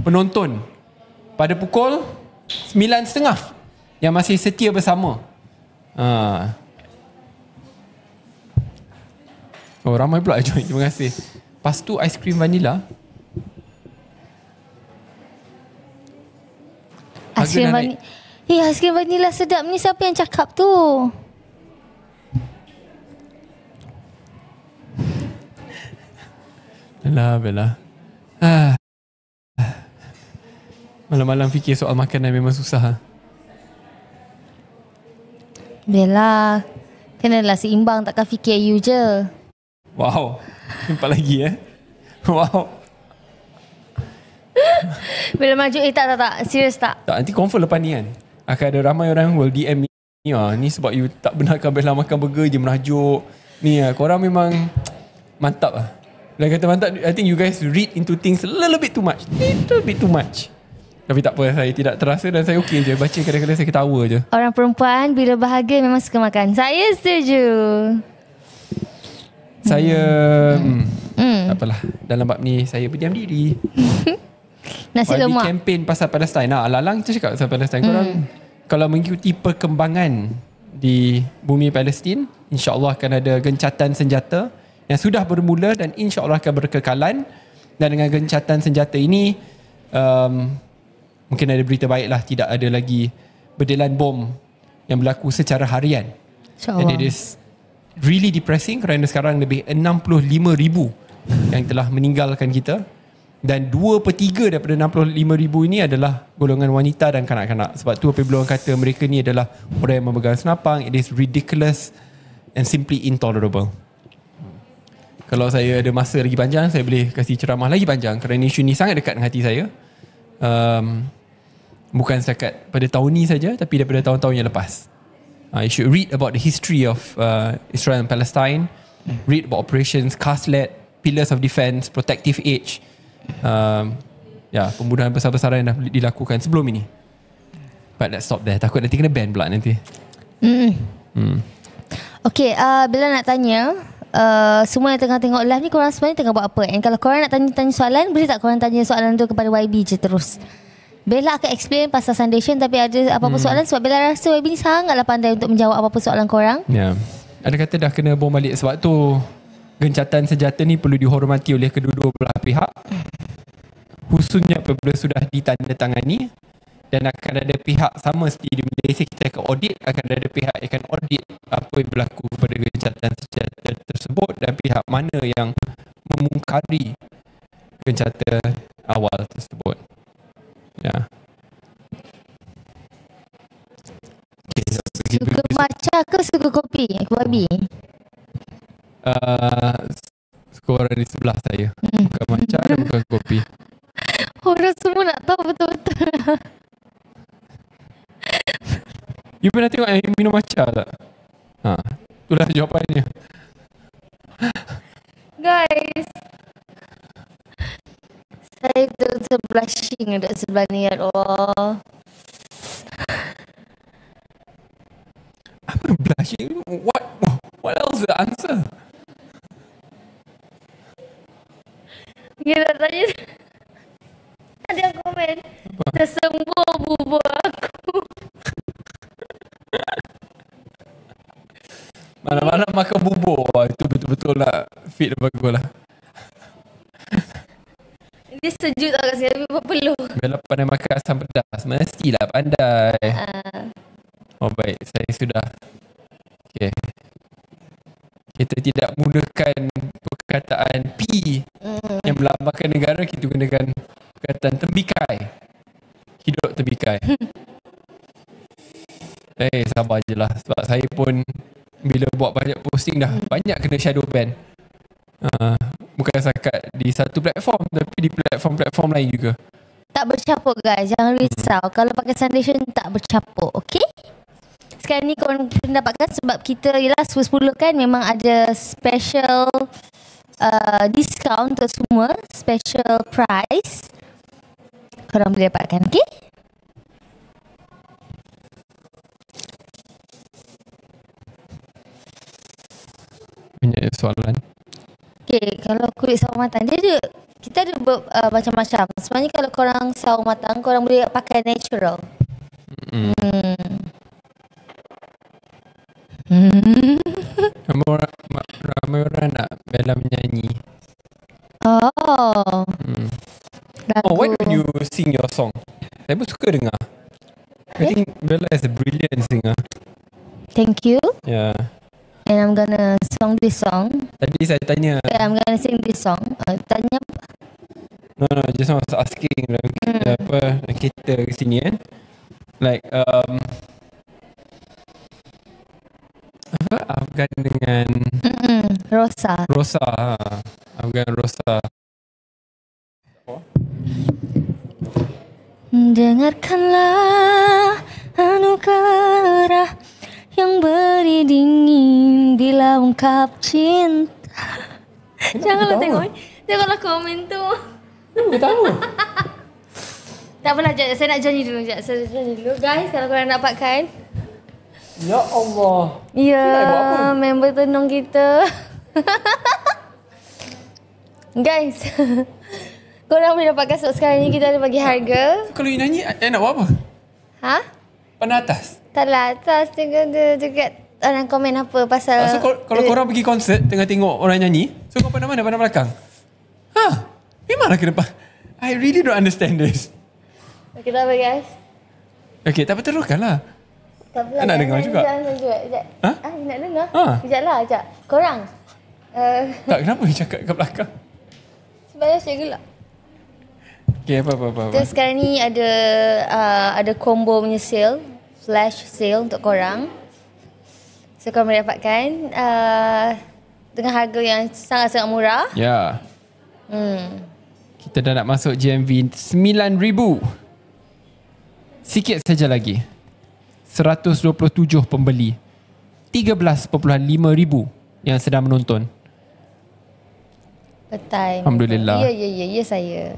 penonton pada pukul 9.30 yang masih setia bersama. Oh, ramai pula join. Terima kasih. Lepas tu aiskrim vanila. Aiskrim vanila. Aiskrim vanila sedap ni, siapa yang cakap tu? Bella. Malam-malam fikir soal makanan memang susah. Bella, kenalah seimbang, takkan fikir you je. Wow. Nampak lagi Wow. Bila maju, tak. Serius tak? Tak, nanti confirm lepas ni kan akan ada ramai orang will DM ni. Ni sebab you tak benarkan Bella makan burger je merajuk. Ni korang memang mantap lah. Bila kata mantap, I think you guys read into things a little bit too much. Tapi tak apa, saya tidak terasa dan saya okey je. Baca kadang-kadang saya ketawa je. Orang perempuan bila bahagia memang suka makan. Saya setuju. Saya tak apalah. Dalam bab ni saya berdiam diri. Nasi lemak. Kempen pasal Palestin. Alang kita cakap pasal Palestin. Korang kalau mengikuti perkembangan di bumi Palestin, insya-Allah akan ada gencatan senjata yang sudah bermula dan insya-Allah akan berkekalan. Dan dengan gencatan senjata ini mungkin ada berita baik lah, tidak ada lagi berdelan bom yang berlaku secara harian. And it is really depressing kerana sekarang lebih 65,000 yang telah meninggalkan kita, dan 2/3 daripada 65,000 ini adalah golongan wanita dan kanak-kanak. Sebab tu apabila orang kata mereka ni adalah orang yang memegang senapang, it is ridiculous and simply intolerable. Kalau saya ada masa lagi panjang, saya boleh kasih ceramah lagi panjang kerana isu ni sangat dekat dengan hati saya. Bukan setakat pada tahun ni saja, tapi daripada tahun-tahun yang lepas. You should read about the history of Israel and Palestine. Read about operations Castlet, Pillars of Defense, Protective Edge. Pembunuhan besar-besaran yang dah dilakukan sebelum ini. But let's stop there. Takut nanti kena ban pula nanti. Okay, Bella nak tanya, semua yang tengah tengok live ni, korang sebenarnya tengah buat apa? And kalau korang nak tanya soalan, boleh tak korang tanya soalan tu kepada YB je terus? Bella akan explain pasal Sundation, tapi ada apa-apa soalan, sebab Bella rasa YB ni sangatlah pandai untuk menjawab apa-apa soalan korang. Ada kata dah kena bom balik. Sebab tu gencatan senjata ni perlu dihormati oleh kedua-dua belah pihak, khususnya apabila sudah ditandatangani. Dan akan ada pihak sama seperti di Malaysia, kita akan audit, akan ada pihak yang akan audit apa yang berlaku kepada gencatan senjata tersebut dan pihak mana yang memungkari gencatan awal tersebut. Suka matcha ke suka kopi? YB? Suka orang di sebelah saya. Bukan matcha dan bukan kopi. Orang semua nak tahu betul-betul. You pernah tengok yang minum matcha tak? Itulah jawapannya. Guys, saya betul-betul blushing dekat sebelah ni, ya Allah. I'm blushing? What else is the answer? Dia nak tanya. Ada yang komen, tersembuh bubur aku. Malam-malam makan bubur, itu betul-betul lah fit dan bagus lah. Dia sejuk tau kat sini, tapi berpeluh. Bila pandai makan asam pedas, mestilah pandai. Baik, saya sudah. Okay. Kita tidak menggunakan perkataan P yang melambangkan negara, kita gunakan perkataan tembikai. Hidup tembikai. Sabar je lah. Sebab saya pun bila buat banyak posting dah banyak kena shadow ban. Bukan setakat di satu platform, tapi di platform-platform lain juga. Tak bercapuk guys, jangan risau. Kalau pakai Sundation tak bercapuk, okay? Sekarang ni korang pendapatkan sebab kita ialah 10 kan, memang ada special discount untuk semua, special price. Korang boleh dapatkan, okay? Banyak soalan. Okay, kalau kulit sawo matang dia ada Kita ada macam-macam. Sebenarnya kalau korang saung matang, korang boleh pakai natural. Ramai orang nak Bella menyanyi. Oh. Why don't you sing your song? Saya pun suka dengar. I think Bella is a brilliant singer. Thank you. Yeah. And I'm gonna sing this song. Tadi saya tanya. Okay, I'm gonna sing this song. Tanya No, just I was asking apa kita ke sini kan. Like apa Afgan dengan Rosa. Afgan Rosa. Dengarkanlah anugerah yang beri dingin bila ungkap cinta. Janganlah tengok. Janganlah komen tu. Tahu. Tak apalah, sekejap. Saya nak janji dulu. Saya janji dulu. Guys, kalau korang dapatkan. Ya Allah. Ya, member tenung kita. Guys, korang boleh dapatkan sebab sekarang ni kita ada bagi harga. Kalau you nyanyi, nak buat apa? Ha? Pandang atas? Taklah, atas juga orang komen apa pasal... So kalau korang pergi konsert tengah tengok orang nyanyi, so kau pandang mana? Pandang belakang? Memanglah ke depan? I really don't understand this. Okay, tak apa guys. Okay, tak apa, teruskanlah. Tak apa. Nak dengar juga. Sekejap. Ha? Nak dengar? Ha. Sekejap. Korang. Tak, kenapa you cakap kat belakang? Sebab saya gelap. Okay, apa. Terus sekarang ni ada combo punya sale. Flash sale untuk korang. So korang boleh dapatkan dengan harga yang sangat-sangat murah. Ya. Kita dah nak masuk GMV 9,000. Sikit saja lagi. 127 pembeli. 13.5 ribu yang sedang menonton. Betul. Alhamdulillah. Ya saya.